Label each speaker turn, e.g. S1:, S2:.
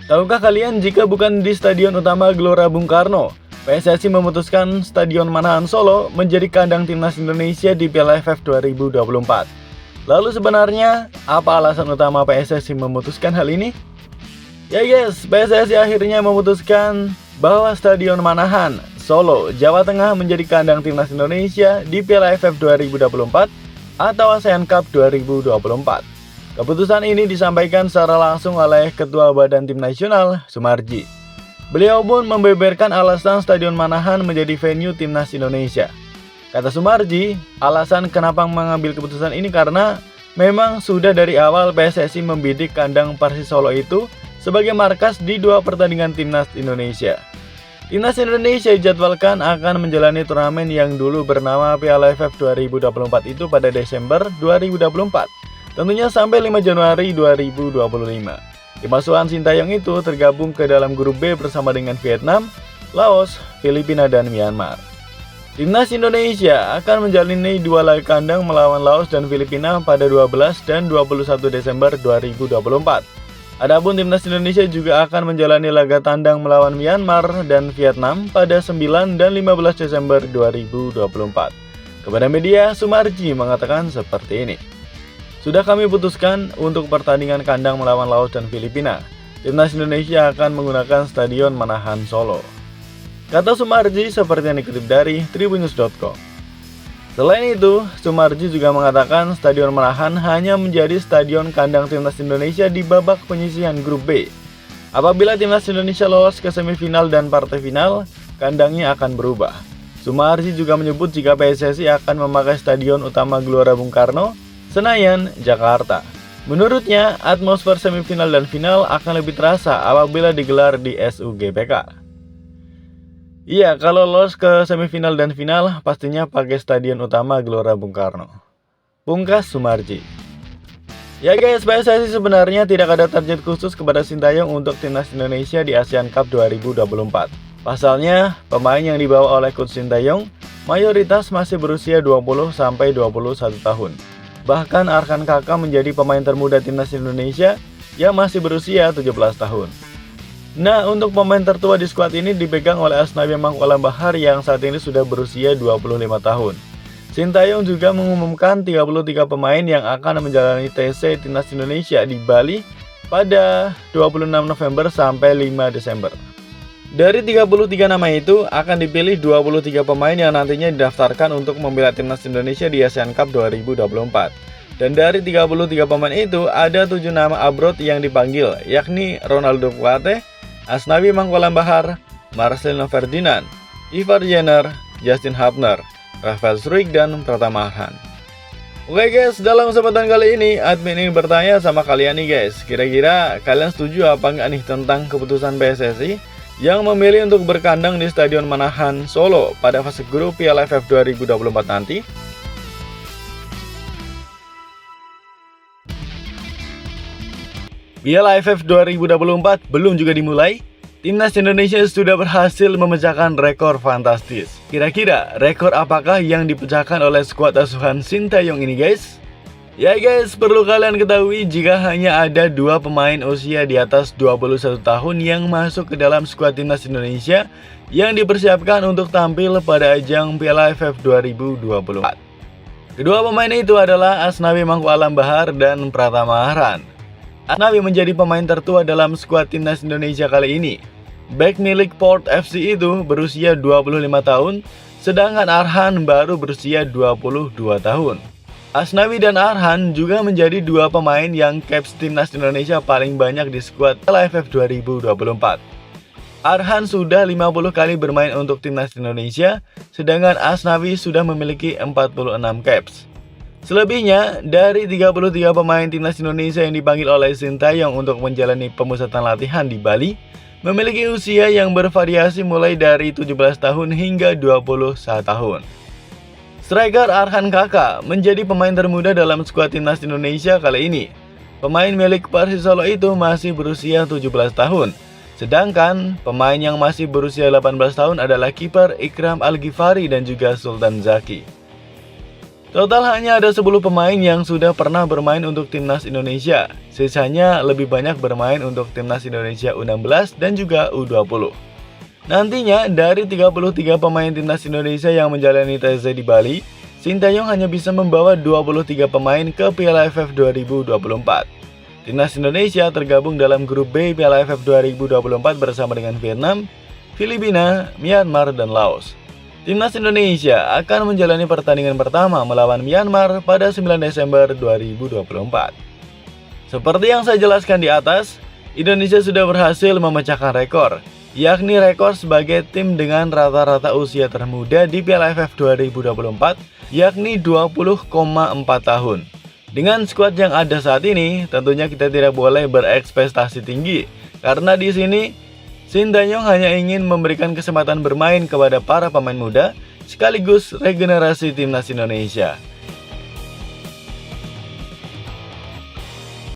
S1: Tahukah kalian jika bukan di Stadion Utama Gelora Bung Karno, PSSI memutuskan Stadion Manahan Solo menjadi kandang timnas Indonesia di Piala AFF 2024. Lalu sebenarnya, apa alasan utama PSSI memutuskan hal ini? Ya guys, PSSI akhirnya memutuskan bahwa Stadion Manahan Solo, Jawa Tengah menjadi kandang timnas Indonesia di Piala AFF 2024 atau ASEAN Cup 2024. Keputusan ini disampaikan secara langsung oleh Ketua Badan Tim Nasional, Sumarji. Beliau pun membeberkan alasan Stadion Manahan menjadi venue timnas Indonesia. Kata Sumarji, alasan kenapa mengambil keputusan ini karena memang sudah dari awal PSSI membidik kandang Persis Solo itu sebagai markas di 2 pertandingan timnas Indonesia. Timnas Indonesia dijadwalkan akan menjalani turnamen yang dulu bernama Piala AFF 2024 itu pada Desember 2024. Tentunya sampai 5 Januari 2025. Tim asuhan Sintayong itu tergabung ke dalam grup B bersama dengan Vietnam, Laos, Filipina, dan Myanmar. Timnas Indonesia akan menjalani 2 laga kandang melawan Laos dan Filipina pada 12 dan 21 Desember 2024. Adapun Timnas Indonesia juga akan menjalani laga tandang melawan Myanmar dan Vietnam pada 9 dan 15 Desember 2024. Kepada media, Sumarji mengatakan seperti ini. Sudah kami putuskan untuk pertandingan kandang melawan Laos dan Filipina. Timnas Indonesia akan menggunakan Stadion Manahan Solo. Kata Sumarji seperti yang dikutip dari Tribunnews.com. Selain itu, Sumarji juga mengatakan Stadion Manahan hanya menjadi stadion kandang Timnas Indonesia di babak penyisihan grup B. Apabila Timnas Indonesia lolos ke semifinal dan partai final, kandangnya akan berubah. Sumarji juga menyebut jika PSSI akan memakai Stadion Utama Gelora Bung Karno, Senayan, Jakarta. Menurutnya, atmosfer semifinal dan final akan lebih terasa apabila digelar di SUGBK. Iya, kalau lolos ke semifinal dan final, pastinya pakai Stadion Utama Gelora Bung Karno. Pungkas Sumarji. Ya guys, PSSI sebenarnya tidak ada target khusus kepada Sintayong untuk timnas Indonesia di ASEAN Cup 2024. Pasalnya, pemain yang dibawa oleh Coach Sintayong mayoritas masih berusia 20-21 tahun. Bahkan Arhan Kakak menjadi pemain termuda timnas Indonesia yang masih berusia 17 tahun. Nah, untuk pemain tertua di skuad ini dipegang oleh Asnawi Mangkualam Bahar yang saat ini sudah berusia 25 tahun. Sintayong juga mengumumkan 33 pemain yang akan menjalani TC timnas Indonesia di Bali pada 26 November sampai 5 Desember. Dari 33 nama itu akan dipilih 23 pemain yang nantinya didaftarkan untuk membela timnas Indonesia di ASEAN Cup 2024. Dan dari 33 pemain itu ada 7 nama abroad yang dipanggil, yakni Ronaldo Kuate, Asnawi Mangkualam Bahar, Marcelino Ferdinand, Ivar Jenner, Justin Hubner, Rafael Struijk, dan Pratama Arhan. Oke guys, dalam kesempatan kali ini admin ingin bertanya sama kalian nih guys, kira-kira kalian setuju apa nggak nih tentang keputusan PSSI yang memilih untuk berkandang di Stadion Manahan Solo pada fase grup Piala AFF 2024 nanti? Piala AFF 2024 belum juga dimulai, timnas Indonesia sudah berhasil memecahkan rekor fantastis. Kira-kira rekor apakah yang dipecahkan oleh skuad asuhan Sintayong ini guys? Ya guys, perlu kalian ketahui jika hanya ada 2 pemain usia di atas 21 tahun yang masuk ke dalam skuad timnas Indonesia yang dipersiapkan untuk tampil pada ajang Piala AFF 2024. Kedua pemain itu adalah Asnawi Mangkualam Bahar dan Pratama Arhan. Asnawi menjadi pemain tertua dalam skuad timnas Indonesia kali ini. Bek milik Port FC itu berusia 25 tahun, sedangkan Arhan baru berusia 22 tahun. Asnawi dan Arhan juga menjadi 2 pemain yang caps timnas Indonesia paling banyak di skuad Piala AFF 2024. Arhan sudah 50 kali bermain untuk timnas Indonesia, sedangkan Asnawi sudah memiliki 46 caps. Selebihnya, dari 33 pemain timnas Indonesia yang dipanggil oleh Sintayong untuk menjalani pemusatan latihan di Bali, memiliki usia yang bervariasi mulai dari 17 tahun hingga 21 tahun. Striker Arhan Kakak menjadi pemain termuda dalam skuad timnas Indonesia kali ini. Pemain milik Persis Solo itu masih berusia 17 tahun. Sedangkan pemain yang masih berusia 18 tahun adalah kiper Ikram Al-Ghifari dan juga Sultan Zaki. Total hanya ada 10 pemain yang sudah pernah bermain untuk timnas Indonesia. Sisanya lebih banyak bermain untuk timnas Indonesia U16 dan juga U20. Nantinya dari 33 pemain timnas Indonesia yang menjalani tes di Bali, Sintayong hanya bisa membawa 23 pemain ke Piala AFF 2024. Timnas Indonesia tergabung dalam grup B Piala AFF 2024 bersama dengan Vietnam, Filipina, Myanmar, dan Laos. Timnas Indonesia akan menjalani pertandingan pertama melawan Myanmar pada 9 Desember 2024. Seperti yang saya jelaskan di atas, Indonesia sudah berhasil memecahkan rekor, yakni rekor sebagai tim dengan rata-rata usia termuda di Piala AFF 2024, yakni 20,4 tahun. Dengan skuad yang ada saat ini, tentunya kita tidak boleh berekspektasi tinggi, karena di sini Sintayong hanya ingin memberikan kesempatan bermain kepada para pemain muda sekaligus regenerasi timnas Indonesia.